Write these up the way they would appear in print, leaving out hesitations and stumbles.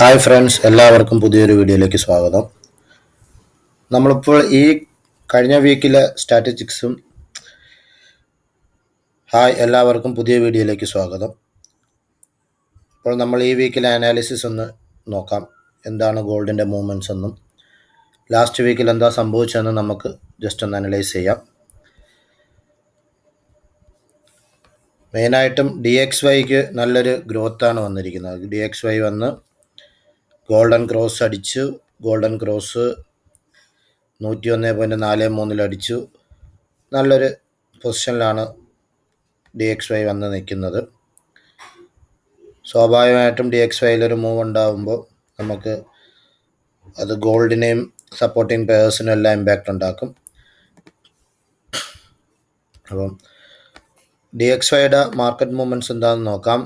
Hi friends, എല്ലാവർക്കും പുതിയൊരു വീഡിയോയിലേക്ക് സ്വാഗതം. നമ്മളിപ്പോൾ ഈ കഴിഞ്ഞ വീക്കിലെ സ്റ്റാറ്റിസ്റ്റിക്സും എല്ലാവർക്കും പുതിയ വീഡിയോയിലേക്ക് സ്വാഗതം. ഇപ്പോൾ നമ്മൾ ഈ വീക്കിലെ അനാലിസിസ് ഒന്ന് നോക്കാം. എന്താണ് ഗോൾഡിൻ്റെ മൂവ്മെൻറ്റ്സ് എന്നും ലാസ്റ്റ് വീക്കിൽ എന്താ സംഭവിച്ചതെന്ന് നമുക്ക് ജസ്റ്റ് ഒന്ന് അനലൈസ് ചെയ്യാം. മെയിനായിട്ടും DXYക്ക് നല്ലൊരു ഗ്രോത്താണ് വന്നിരിക്കുന്നത്. DXY വന്ന് ഗോൾഡൻ ക്രോസ് അടിച്ചു. ഗോൾഡൻ ക്രോസ് 101.43 അടിച്ചു. നല്ലൊരു പൊസിഷനിലാണ് DXY വന്ന് നിൽക്കുന്നത്. സ്വാഭാവികമായിട്ടും DXYയിലൊരു മൂവ് ഉണ്ടാകുമ്പോൾ നമുക്ക് അത് ഗോൾഡിനെയും സപ്പോർട്ടിങ് പെയേഴ്സിനും എല്ലാം ഇമ്പാക്റ്റ് ഉണ്ടാക്കും. അപ്പം DXYയുടെ മാർക്കറ്റ് മൂവ്മെൻറ്റ്സ് എന്താണെന്ന് നോക്കാം.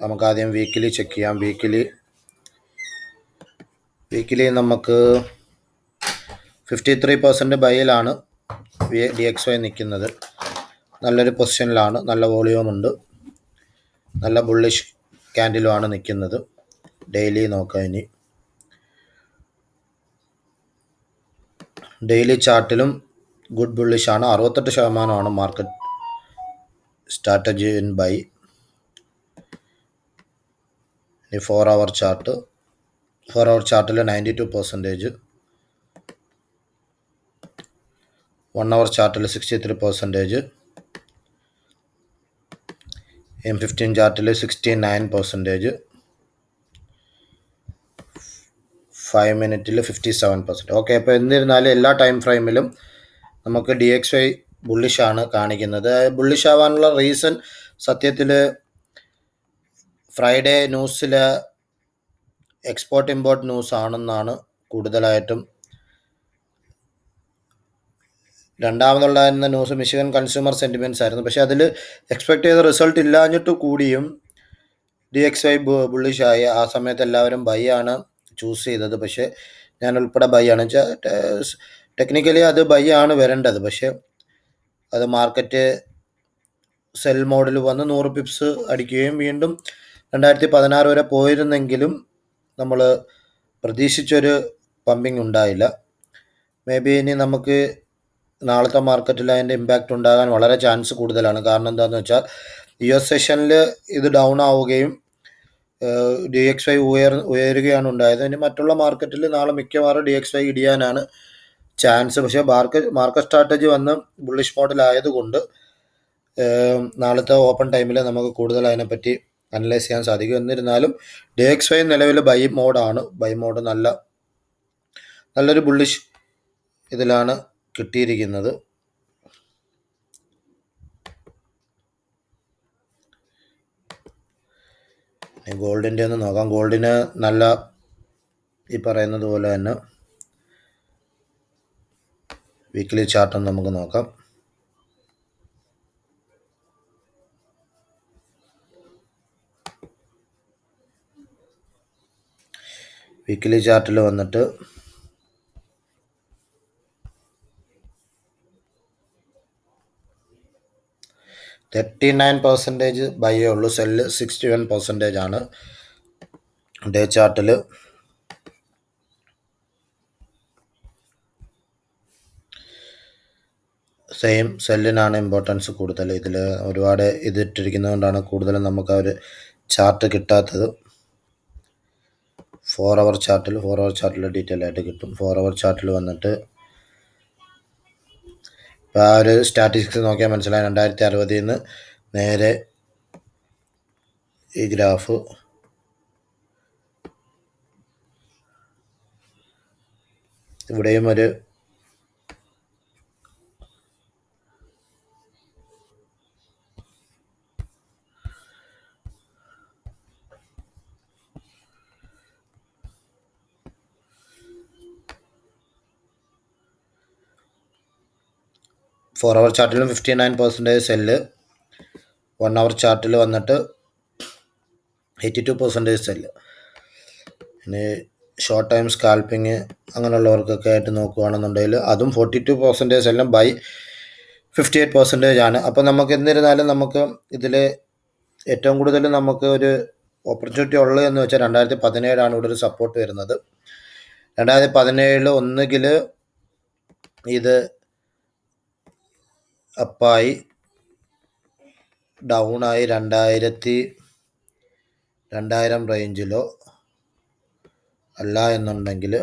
നമുക്ക് ആദ്യം വീക്കിലി ചെക്ക് ചെയ്യാം. വീക്കിലി നമുക്ക് 53% ബൈയിലാണ് DXY നിൽക്കുന്നത്. നല്ലൊരു പൊസിഷനിലാണ്, നല്ല വോളിയൂമുണ്ട്, നല്ല ബുള്ളിഷ് ക്യാൻഡിലുമാണ് നിൽക്കുന്നത്. ഡെയിലി നോക്കാം. ഇനി ഡെയിലി ചാർട്ടിലും ഗുഡ് ബുള്ളിഷാണ്. 68% മാർക്കറ്റ് സ്ട്രാറ്റജി ഇൻ ബൈ. ഇനി 4 അവർ ചാർട്ടിൽ 92%, 1 അവർ ചാർട്ടിൽ 63%, M15 ചാർട്ടിൽ 69%, 5 മിനിറ്റിൽ 57%. ഓക്കെ, അപ്പോൾ എന്നിരുന്നാലും എല്ലാ ടൈം ഫ്രെയിമിലും നമുക്ക് DXY ബുള്ളിഷാണ് കാണിക്കുന്നത്. ബുള്ളിഷ് ആവാനുള്ള റീസൺ സത്യത്തിൽ ഫ്രൈഡേ ന്യൂസിൽ എക്സ്പോർട്ട് ഇമ്പോർട്ട് ന്യൂസ് ആണെന്നാണ് കൂടുതലായിട്ടും. രണ്ടാമതുണ്ടായിരുന്ന ന്യൂസ് മിഷിഗൻ കൺസ്യൂമർ സെൻറ്റിമെൻറ്റ്സ് ആയിരുന്നു. പക്ഷേ അതിൽ എക്സ്പെക്റ്റ് ചെയ്ത റിസൾട്ട് ഇല്ലാഞ്ഞിട്ട് കൂടിയും DXY ബുള്ളിഷായി. ആ സമയത്ത് എല്ലാവരും ബൈ ആണ് ചൂസ് ചെയ്തത്. പക്ഷേ ഞാൻ ഉൾപ്പെടെ ബൈ ആണ്. ടെക്നിക്കലി അത് ബൈ ആണ് വരേണ്ടത്. പക്ഷേ അത് മാർക്കറ്റ് സെൽ മോഡിൽ വന്ന് 100 പിപ്സ് അടിക്കുകയും വീണ്ടും 2016 വരെ പോയിരുന്നെങ്കിലും നമ്മൾ പ്രതീക്ഷിച്ചൊരു പമ്പിങ് ഉണ്ടായില്ല. മേ ബി ഇനി നമുക്ക് നാളത്തെ മാർക്കറ്റിൽ അതിൻ്റെ ഇമ്പാക്റ്റ് ഉണ്ടാകാൻ വളരെ ചാൻസ് കൂടുതലാണ്. കാരണം എന്താണെന്ന് വെച്ചാൽ US സെഷനിൽ ഇത് ഡൗൺ ആവുകയും DXY ഉയരുകയാണ് ഉണ്ടായത്. ഇനി മറ്റുള്ള മാർക്കറ്റിൽ നാളെ മിക്കവാറും DXY ഇടിയാനാണ് ചാൻസ്. പക്ഷേ മാർക്കറ്റ് സ്ട്രാറ്റജി വന്ന് ബുള്ളിഷ് മോഡലായതുകൊണ്ട് നാളത്തെ ഓപ്പൺ ടൈമിൽ നമുക്ക് കൂടുതൽ അതിനെപ്പറ്റി അനലൈസ് ചെയ്യാൻ സാധിക്കും. എന്നിരുന്നാലും DXY നിലവിൽ ബൈ മോഡാണ്. ബൈ മോഡ് നല്ലൊരു ബുള്ളിഷ് ഇതിലാണ് കിട്ടിയിരിക്കുന്നത്. ഗോൾഡിൻ്റെ ഒന്ന് നോക്കാം. ഗോൾഡിന് നല്ല ഈ പറയുന്നത് പോലെ തന്നെ വീക്കിലി ചാർട്ടൊന്ന് നമുക്ക് നോക്കാം. വീക്കിലി ചാർട്ടിൽ വന്നിട്ട് %39 ബൈയേ ഉള്ളൂ. സെല്ല് 61% ആണ്. ഡേ ചാർട്ടിൽ സെയിം സെല്ലിനാണ് ഇമ്പോർട്ടൻസ് കൂടുതൽ. ഇതിൽ ഒരുപാട് ഇതിട്ടിരിക്കുന്നതുകൊണ്ടാണ് കൂടുതലും നമുക്ക് ആ ഒരു ചാർട്ട് കിട്ടാത്തത്. 4 അവർ ചാർട്ടിൽ ഡീറ്റെയിൽ ആയിട്ട് കിട്ടും. 4 അവർ ചാർട്ടിൽ വന്നിട്ട് ഇപ്പോൾ ആ ഒരു സ്റ്റാറ്റിസ്റ്റിക്സ് നോക്കിയാൽ മനസ്സിലായി. 2060 നിന്ന് നേരെ ഈ ഗ്രാഫ് ഇവിടെയും ഒരു ഫോർ അവർ ചാർട്ടിലും 59% സെല്ല്. 1 അവർ ചാർട്ടിൽ വന്നിട്ട് 82% സെല്ല്. ഇനി ഷോർട്ട് ടൈം സ്കാൽപ്പിങ് അങ്ങനെയുള്ളവർക്കൊക്കെ ആയിട്ട് നോക്കുകയാണെന്നുണ്ടെങ്കിൽ അതും 42% സെല്ലും ബൈ 58% ആണ്. അപ്പോൾ നമുക്ക് എന്നിരുന്നാലും നമുക്ക് ഇതിൽ ഏറ്റവും കൂടുതൽ നമുക്ക് ഒരു ഓപ്പർച്യൂണിറ്റി ഉള്ളത് എന്ന് വെച്ചാൽ 2017 ഇവിടെ ഒരു സപ്പോർട്ട് വരുന്നത്. 2017 ഒന്നുകിൽ ഇത് അപ്പായി ഡൗണായി 2000 റേഞ്ചിലോ അല്ല എന്നുണ്ടെങ്കിൽ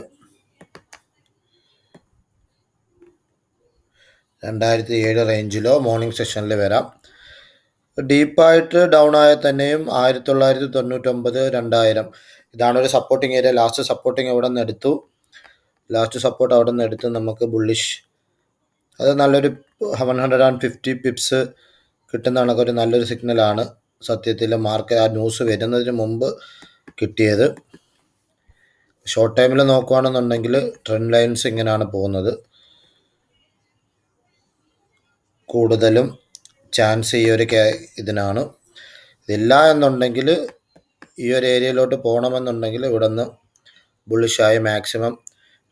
2007 റേഞ്ചിലോ മോർണിംഗ് സെഷനിൽ വരാം. ഡീപ്പായിട്ട് ഡൗൺ ആയ തന്നെയും 1999, 2000 ഇതാണ് ഒരു സപ്പോർട്ടിങ് ഏരിയ. ലാസ്റ്റ് സപ്പോർട്ടിങ് അവിടെ നിന്ന് എടുത്തു. നമുക്ക് ബുള്ളിഷ് അത് നല്ലൊരു 150 പിപ്സ് കിട്ടുന്ന കണക്കൊരു നല്ലൊരു സിഗ്നലാണ് സത്യത്തിൽ മാർക്കറ്റ് ആ ന്യൂസ് വരുന്നതിന് മുമ്പ് കിട്ടിയത്. ഷോർട്ട് ടൈമിൽ നോക്കുകയാണെന്നുണ്ടെങ്കിൽ ട്രെൻഡ് ലൈൻസ് ഇങ്ങനെയാണ് പോകുന്നത്. കൂടുതലും ചാൻസ് ഈ ഒരു ഇതിനാണ്. ഇതില്ല എന്നുണ്ടെങ്കിൽ ഈ ഒരു ഏരിയയിലോട്ട് പോകണമെന്നുണ്ടെങ്കിൽ ഇവിടെ നിന്ന് ബുള്ളിഷായി മാക്സിമം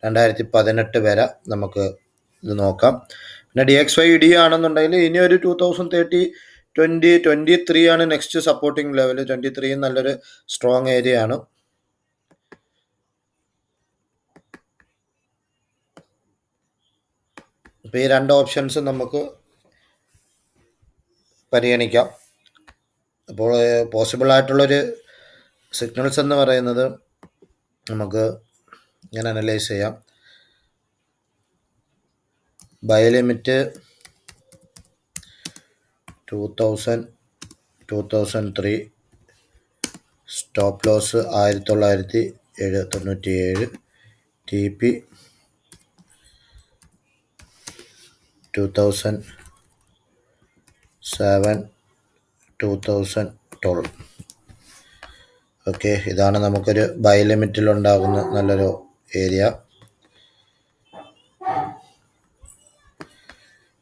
2018 വരെ നമുക്ക് ഇത് നോക്കാം. പിന്നെ DXY ആണെന്നുണ്ടെങ്കിൽ ഇനി ഒരു 2023 ആണ് നെക്സ്റ്റ് സപ്പോർട്ടിങ് ലെവൽ. 23 നല്ലൊരു സ്ട്രോങ് ഏരിയ ആണ്. അപ്പോൾ ഈ 2 ഓപ്ഷൻസ് നമുക്ക് പരിഗണിക്കാം. അപ്പോൾ പോസിബിൾ ആയിട്ടുള്ളൊരു സിഗ്നൽസ് എന്ന് പറയുന്നത് നമുക്ക് ഇങ്ങനെ അനലൈസ് ചെയ്യാം. Buy limit 2003, stop loss 1997, TP 2007, 2012. Okay, ഇതാണ് നമുക്കൊരു ബൈ ലിമിറ്റിലുണ്ടാകുന്ന നല്ലൊരു ഏരിയ.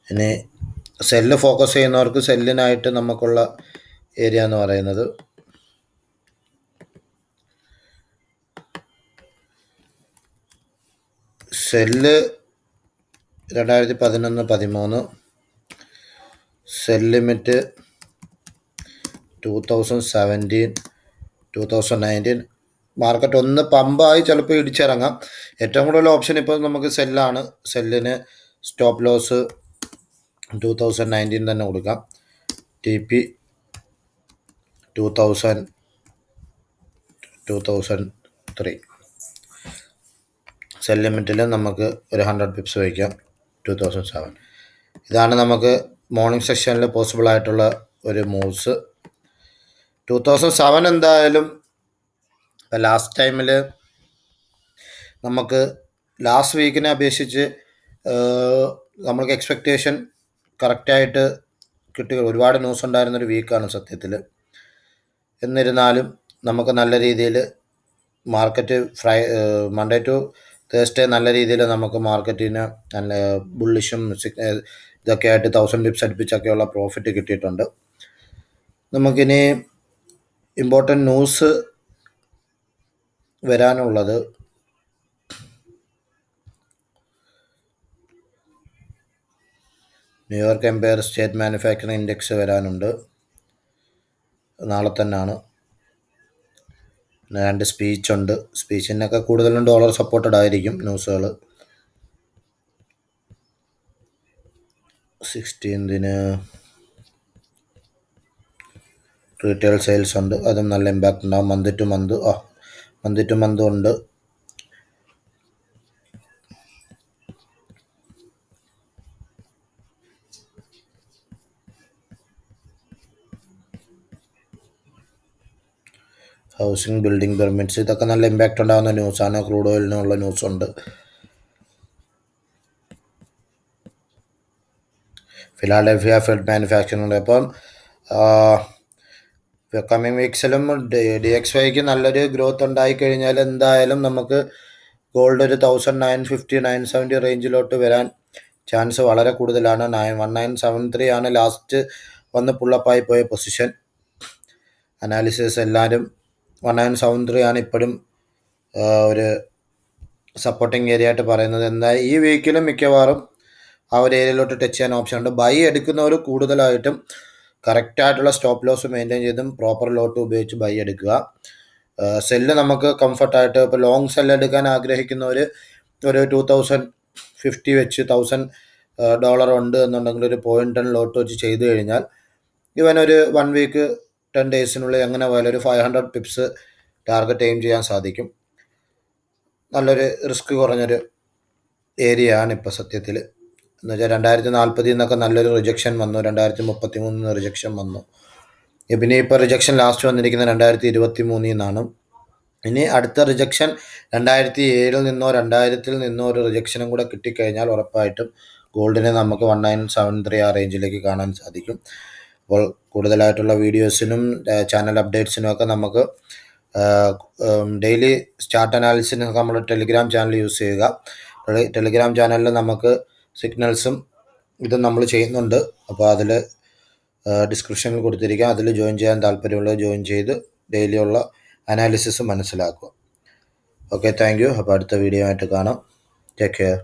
ഇനി സെല്ല് ഫോക്കസ് ചെയ്യുന്നവർക്ക് സെല്ലിനായിട്ട് നമുക്കുള്ള ഏരിയ എന്ന് പറയുന്നത് സെല്ല് 2011-13, സെൽ ലിമിറ്റ് 2017, 2019. മാർക്കറ്റ് ഒന്ന് പമ്പായി ചിലപ്പോൾ ഇടിച്ചിറങ്ങാം. ഏറ്റവും കൂടുതൽ ഓപ്ഷൻ ഇപ്പോൾ നമുക്ക് സെല്ലാണ്. സെല്ലിന് സ്റ്റോപ്പ് ലോസ് 2019 തന്നെ കൊടുക്കാം. TP 2003. സെൽ ലിമിറ്റിൽ നമുക്ക് ഒരു 100 പിപ്സ് വയ്ക്കാം. 2007. ഇതാണ് നമുക്ക് മോർണിംഗ് സെക്ഷനിൽ പോസിബിൾ ആയിട്ടുള്ള ഒരു മൂവ്സ്. 2007 എന്തായാലും ലാസ്റ്റ് ടൈമിൽ നമുക്ക് ലാസ്റ്റ് വീക്കിനെ അപേക്ഷിച്ച് നമ്മൾക്ക് എക്സ്പെക്റ്റേഷൻ കറക്റ്റായിട്ട് കിട്ടുക. ഒരുപാട് ന്യൂസ് ഉണ്ടായിരുന്നൊരു വീക്കാണ് സത്യത്തിൽ. എന്നിരുന്നാലും നമുക്ക് നല്ല രീതിയിൽ മാർക്കറ്റ് മൺഡേ ടു തേഴ്സ്ഡേ നല്ല രീതിയിൽ നമുക്ക് മാർക്കറ്റിന് നല്ല ബുള്ളിഷും ഇതൊക്കെ ആയിട്ട് 1000 പിപ്സ് അടുപ്പിച്ചൊക്കെയുള്ള പ്രോഫിറ്റ് കിട്ടിയിട്ടുണ്ട്. നമുക്കിനി ഇമ്പോർട്ടൻ്റ് ന്യൂസ് വരാനുള്ളത് New York Empire State manufacturing index വരാനുണ്ട്. നാളെ തന്നെയാണ്. 2 സ്പീച്ചുണ്ട്. സ്പീച്ചിനൊക്കെ കൂടുതലും ഡോളർ സപ്പോർട്ടഡ് ആയിരിക്കും ന്യൂസുകൾ. 16 റീറ്റെയിൽ സെയിൽസ് ഉണ്ട്. അതും നല്ല ഇമ്പാക്റ്റ് ഉണ്ടാകും. മന്ത് ടു മന്ത് ഉണ്ട്. ഹൗസിംഗ്, ബിൽഡിംഗ് പെർമിറ്റ്സ്, ഇതൊക്കെ നല്ല ഇമ്പാക്റ്റ് ഉണ്ടാകുന്ന ന്യൂസാണ്. ക്രൂഡ് ഓയിലിനുള്ള ന്യൂസുണ്ട്. Philadelphia Fed manufacturing. അപ്പം കമ്മിങ് വീക്സിലും DXYക്ക് നല്ലൊരു ഗ്രോത്ത് ഉണ്ടായിക്കഴിഞ്ഞാൽ എന്തായാലും നമുക്ക് ഗോൾഡ് ഒരു 1950, 970 റേഞ്ചിലോട്ട് വരാൻ ചാൻസ് വളരെ കൂടുതലാണ്. 1973 ആണ് ലാസ്റ്റ് വന്ന് പുള്ളപ്പായി പോയ പൊസിഷൻ. അനാലിസിസ് എല്ലാവരും 1973 ആണ് ഇപ്പോഴും ഒരു സപ്പോർട്ടിങ് ഏരിയ ആയിട്ട് പറയുന്നത്. എന്നാൽ ഈ വീക്കിലും മിക്കവാറും ആ ഒരു ഏരിയയിലോട്ട് ടച്ച് ചെയ്യാൻ ഓപ്ഷൻ ഉണ്ട്. ബൈ എടുക്കുന്നവർ കൂടുതലായിട്ടും കറക്റ്റായിട്ടുള്ള സ്റ്റോപ്പ് ലോസ് മെയിൻറ്റെയിൻ ചെയ്തും പ്രോപ്പർ ലോട്ട് ഉപയോഗിച്ച് ബൈ എടുക്കുക. സെല്ല് നമുക്ക് കംഫർട്ടായിട്ട് ഇപ്പോൾ ലോങ് സെല്ല് എടുക്കാൻ ആഗ്രഹിക്കുന്നവർ ഒരു 2050 വെച്ച് $1000 ഉണ്ട് എന്നുണ്ടെങ്കിൽ ഒരു 0.10 ലോട്ട് വെച്ച് ചെയ്ത് കഴിഞ്ഞാൽ ഇവനൊരു 1 വീക്ക് 10 ഡേയ്സിനുള്ളിൽ എങ്ങനെ പോയാലും ഒരു 500 പിപ്സ് ടാർഗറ്റ് എയിം ചെയ്യാൻ സാധിക്കും. നല്ലൊരു റിസ്ക് കുറഞ്ഞൊരു ഏരിയ ആണ് ഇപ്പോൾ സത്യത്തിൽ. എന്നുവെച്ചാൽ 2040 എന്നൊക്കെ നല്ലൊരു റിജക്ഷൻ വന്നു, 2033 റിജക്ഷൻ വന്നു. പിന്നെ ഇപ്പോൾ റിജക്ഷൻ ലാസ്റ്റ് വന്നിരിക്കുന്നത് 2023 നിന്നാണ്. ഇനി അടുത്ത റിജക്ഷൻ 2007 നിന്നോ 2000 നിന്നോ ഒരു റിജക്ഷനും കൂടെ കിട്ടിക്കഴിഞ്ഞാൽ ഉറപ്പായിട്ടും ഗോൾഡിനെ നമുക്ക് 1973 ആ റേഞ്ചിലേക്ക് കാണാൻ സാധിക്കും. അപ്പോൾ കൂടുതലായിട്ടുള്ള വീഡിയോസിനും ചാനൽ അപ്ഡേറ്റ്സിനും ഒക്കെ നമുക്ക് ഡെയിലി ചാർട്ട് അനാലിസിന് നമ്മൾ ടെലിഗ്രാം ചാനൽ യൂസ് ചെയ്യുക. ടെലിഗ്രാം ചാനലിൽ നമുക്ക് സിഗ്നൽസും ഇതും നമ്മൾ ചെയ്യുന്നുണ്ട്. അപ്പോൾ അതിൽ ഡിസ്ക്രിപ്ഷനിൽ കൊടുത്തിരിക്കാം. അതിൽ ജോയിൻ ചെയ്യാൻ താല്പര്യമുള്ളത് ജോയിൻ ചെയ്ത് ഡെയിലിയുള്ള അനാലിസിസ് മനസ്സിലാക്കുക. Okay, thank you. അപ്പോൾ അടുത്ത വീഡിയോ ആയിട്ട് കാണാം. Take care.